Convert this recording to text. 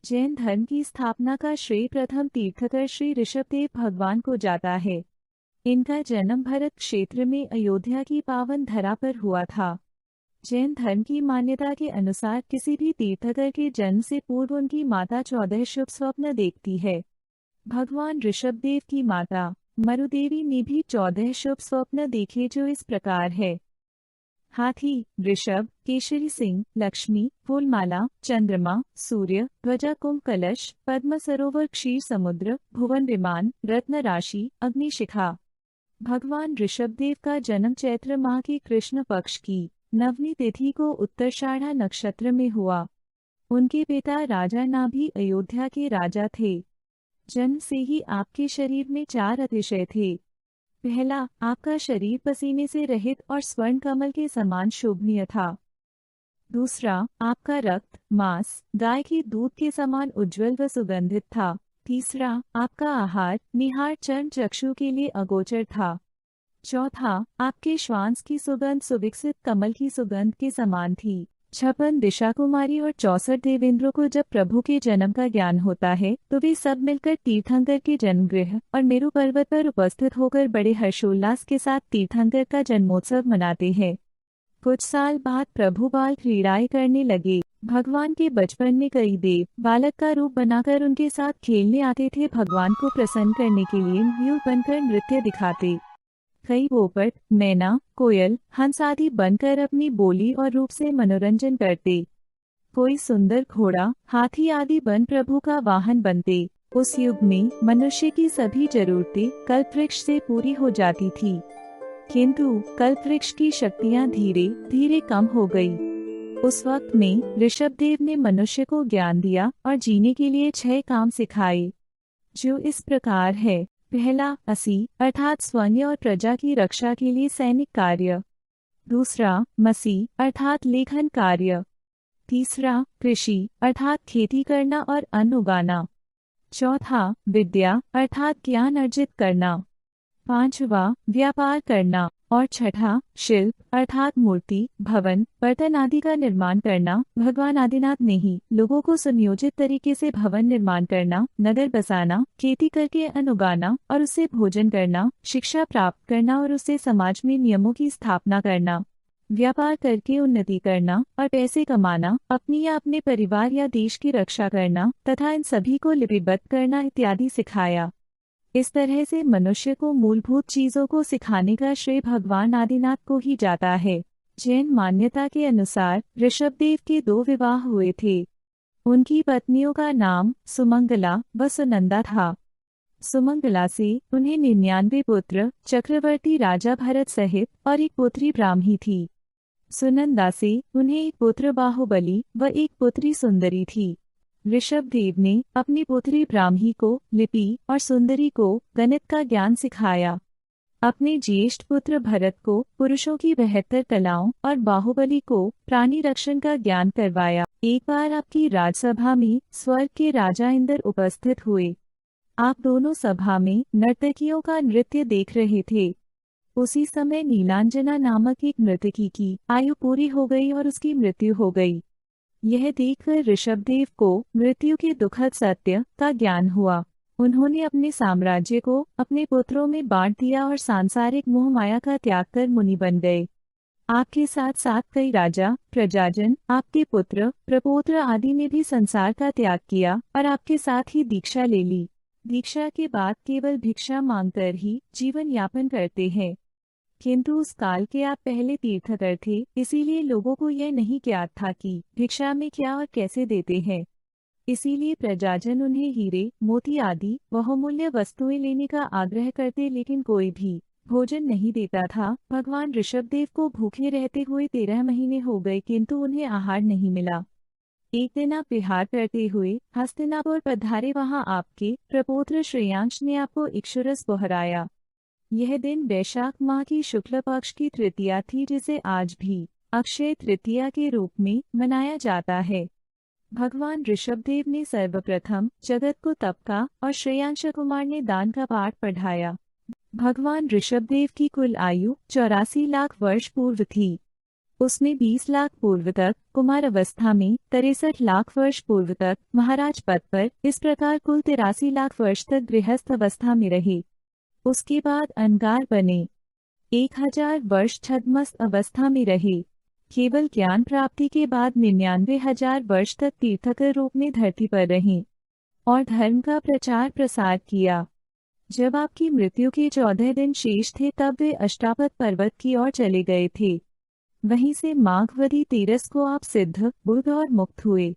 जैन धर्म की स्थापना का श्रेय प्रथम तीर्थकर श्री ऋषभदेव भगवान को जाता है। इनका जन्म भरत क्षेत्र में अयोध्या की पावन धरा पर हुआ था। जैन धर्म की मान्यता के अनुसार किसी भी तीर्थकर के जन्म से पूर्व उनकी माता 14 शुभ स्वप्न देखती है। भगवान ऋषभदेव की माता मरुदेवी ने भी 14 शुभ स्वप्न देखे, जो इस प्रकार है। हाथी, वृषभ, केशरी सिंह, लक्ष्मी, फूलमाला, चंद्रमा, सूर्य, ध्वजा, कुंभ कलश, पद्म सरोवर, क्षीर समुद्र, भुवन विमान, रत्न राशि, अग्निशिखा। भगवान ऋषभदेव का जन्म चैत्र माह की कृष्ण पक्ष की नवमी तिथि को उत्तराषाढ़ा नक्षत्र में हुआ। उनके पिता राजा नाभि अयोध्या के राजा थे। जन्म से ही आपके शरीर में 4 अतिशय थे। पहला, आपका शरीर पसीने से रहित और स्वर्ण कमल के समान शोभनीय था। दूसरा, आपका रक्त मांस गाय के दूध के समान उज्जवल व सुगंधित था। तीसरा, आपका आहार निहार चर्म चक्षु के लिए अगोचर था। चौथा, आपके श्वास की सुगंध सुविकसित कमल की सुगंध के समान थी। 56 दिशा कुमारी और 64 देवेंद्रों को जब प्रभु के जन्म का ज्ञान होता है तो वे सब मिलकर तीर्थंकर के जन्मगृह और मेरु पर्वत पर उपस्थित होकर बड़े हर्षोल्लास के साथ तीर्थंकर का जन्मोत्सव मनाते हैं। कुछ साल बाद प्रभु बाल क्रीड़ाएं करने लगे। भगवान के बचपन में कई देव बालक का रूप बनाकर उनके साथ खेलने आते थे। भगवान को प्रसन्न करने के लिए मयूर बनकर नृत्य दिखाते। कई पोपट, मैना, कोयल, हंस आदि बनकर अपनी बोली और रूप से मनोरंजन करते। कोई सुंदर घोड़ा, हाथी आदि बन प्रभु का वाहन बनते। उस युग में मनुष्य की सभी जरूरतें कल्पवृक्ष से पूरी हो जाती थी, किंतु कल्पवृक्ष की शक्तियां धीरे धीरे कम हो गई। उस वक्त में ऋषभदेव ने मनुष्य को ज्ञान दिया और जीने के लिए 6 काम सिखाए, जो इस प्रकार है। पहला, असी अर्थात स्वर्ण और प्रजा की रक्षा के लिए सैनिक कार्य। दूसरा, मसी अर्थात लेखन कार्य। तीसरा, कृषि अर्थात खेती करना और अन्न उगाना। चौथा, विद्या अर्थात ज्ञान अर्जित करना। पांचवा, व्यापार करना। और छठा, शिल्प अर्थात मूर्ति, भवन, बर्तन आदि का निर्माण करना। भगवान आदिनाथ ने ही लोगों को सुनियोजित तरीके से भवन निर्माण करना, नगर बसाना, खेती करके अन्न उगाना और उससे भोजन करना, शिक्षा प्राप्त करना और उससे समाज में नियमों की स्थापना करना, व्यापार करके उन्नति करना और पैसे कमाना, अपनी या अपने परिवार या देश की रक्षा करना तथा इन सभी को लिपिबद्ध करना इत्यादि सिखाया। इस तरह से मनुष्य को मूलभूत चीजों को सिखाने का श्रेय भगवान आदिनाथ को ही जाता है। जैन मान्यता के अनुसार ऋषभदेव के 2 विवाह हुए थे। उनकी पत्नियों का नाम सुमंगला व सुनंदा था। सुमंगला से उन्हें 99 पुत्र चक्रवर्ती राजा भरत सहित और एक पुत्री ब्राह्मी थी। सुनंदा से उन्हें एक पुत्र बाहुबली व एक पुत्री सुंदरी थी। ऋषभदेव ने अपनी पुत्री ब्राह्मी को लिपि और सुंदरी को गणित का ज्ञान सिखाया। अपने ज्येष्ठ पुत्र भरत को पुरुषों की 72 कलाओं और बाहुबली को प्राणी रक्षण का ज्ञान करवाया। एक बार आपकी राजसभा में स्वर्ग के राजा इंद्र उपस्थित हुए। आप दोनों सभा में नर्तकियों का नृत्य देख रहे थे। उसी समय नीलांजना नामक एक नर्तकी की आयु पूरी हो गई और उसकी मृत्यु हो गई। यह देखकर ऋषभदेव को मृत्यु के दुखद सत्य का ज्ञान हुआ। उन्होंने अपने साम्राज्य को अपने पुत्रों में बांट दिया और सांसारिक मोह माया का त्याग कर मुनि बन गए। आपके साथ साथ कई राजा, प्रजाजन, आपके पुत्र, प्रपौत्र आदि ने भी संसार का त्याग किया और आपके साथ ही दीक्षा ले ली। दीक्षा के बाद केवल भिक्षा मांगकर ही जीवन यापन करते हैं, किंतु उस काल के आप पहले तीर्थकर थे, इसीलिए लोगों को यह नहीं ज्ञात था कि भिक्षा में क्या और कैसे देते हैं। इसीलिए प्रजाजन उन्हें हीरे, मोती आदि बहुमूल्य वस्तुएं लेने का आग्रह करते, लेकिन कोई भी भोजन नहीं देता था। भगवान ऋषभदेव को भूखे रहते हुए 13 महीने हो गए, किंतु उन्हें आहार नहीं मिला। एक दिन आप विहार करते हुए हस्तिनापुर पधारे। वहां आपके प्रपौत्र श्रेयांश ने आपको इक्षुरस बहराया। यह दिन वैशाख माह की शुक्ल पक्ष की तृतीया थी, जिसे आज भी अक्षय तृतीया के रूप में मनाया जाता है। भगवान ऋषभदेव ने सर्वप्रथम जगत को तप का और श्रेयांश कुमार ने दान का पाठ पढ़ाया। भगवान ऋषभदेव की कुल आयु 84 लाख वर्ष पूर्व थी। उसमें 20 लाख पूर्व तक कुमार अवस्था में, 63 लाख वर्ष पूर्व तक महाराज पद पर, इस प्रकार कुल 83 लाख वर्ष तक गृहस्थ अवस्था में रहे। उसके बाद अंगार बने, 1000 वर्ष छद्मस्त अवस्था में रहे। केवल ज्ञान प्राप्ति के बाद 99,000 वर्ष तक तीर्थकर रूप में धरती पर रहे और धर्म का प्रचार प्रसार किया। जब आपकी मृत्यु के 14 दिन शेष थे तब वे अष्टापद पर्वत की ओर चले गए थे। वहीं से माघवदी तीरस को आप सिद्ध, बुद्ध और मुक्त हुए।